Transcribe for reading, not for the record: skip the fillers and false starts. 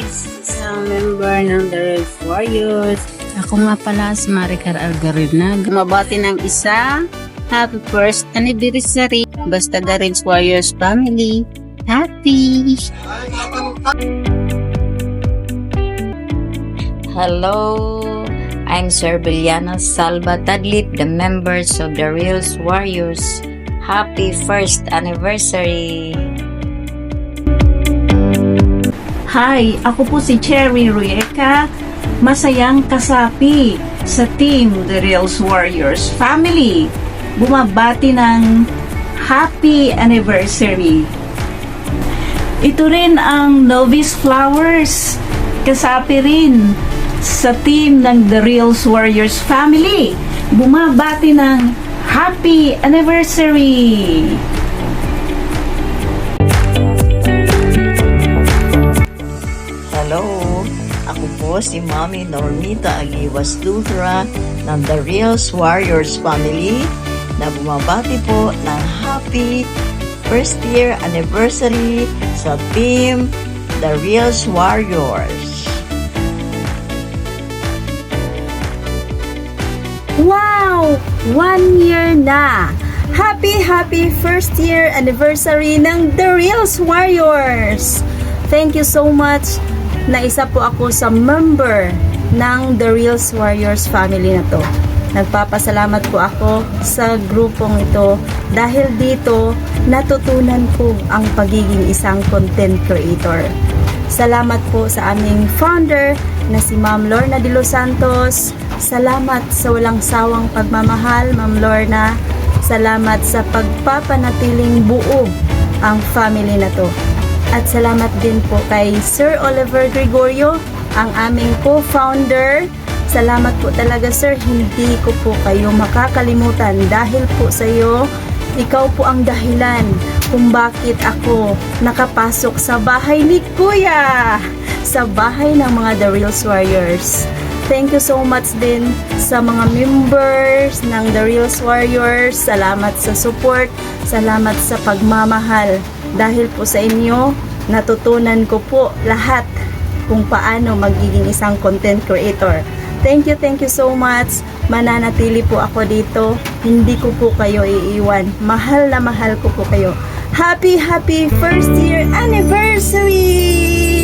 Isang member ng The Red Warriors. Ako nga pala si Maricar Algarinag. Mabati ng isa. Happy first anniversary. Basta The Red Warriors family. Happy! Hello, I'm Sir Biliana Salva Tadlit, the members of the Reels Warriors. Happy first anniversary! Hi, ako po si Cherry Rueca, masayang kasapi sa team The Reels Warriors family. Bumabati ng happy anniversary. Ito rin ang Novice Flowers, kasapi rin sa team ng The Reels Warriors family. Bumabati ng happy anniversary! Hello, ako po si Mami Normita Aguiwas Dutra ng The Reels Warriors family na bumabati po ng happy first year anniversary sa team The Reels Warriors. Wow! 1 year na! Happy first year anniversary ng The Reels Warriors! Thank you so much na isa po ako sa member ng The Reels Warriors family na to. Nagpapasalamat po ako sa grupong ito dahil dito natutunan ko ang pagiging isang content creator. Salamat po sa aming founder na si Ma'am Lorna de los Santos. Salamat sa walang sawang pagmamahal, Ma'am Lorna. Salamat sa pagpapanatiling buo ang family na to. At salamat din po kay Sir Oliver Gregorio, ang aming co-founder. Salamat po talaga sir, hindi ko po kayo makakalimutan dahil po sa iyo, ikaw po ang dahilan kung bakit ako nakapasok sa bahay ni Kuya, sa bahay ng mga The Reels Warriors. Thank you so much din sa mga members ng The Reels Warriors. Salamat sa support, salamat sa pagmamahal. Dahil po sa inyo, natutunan ko po lahat kung paano magiging isang content creator. Thank you so much. Mananatili po ako dito. Hindi ko po kayo iiwan. Mahal na mahal ko po kayo. Happy first year anniversary!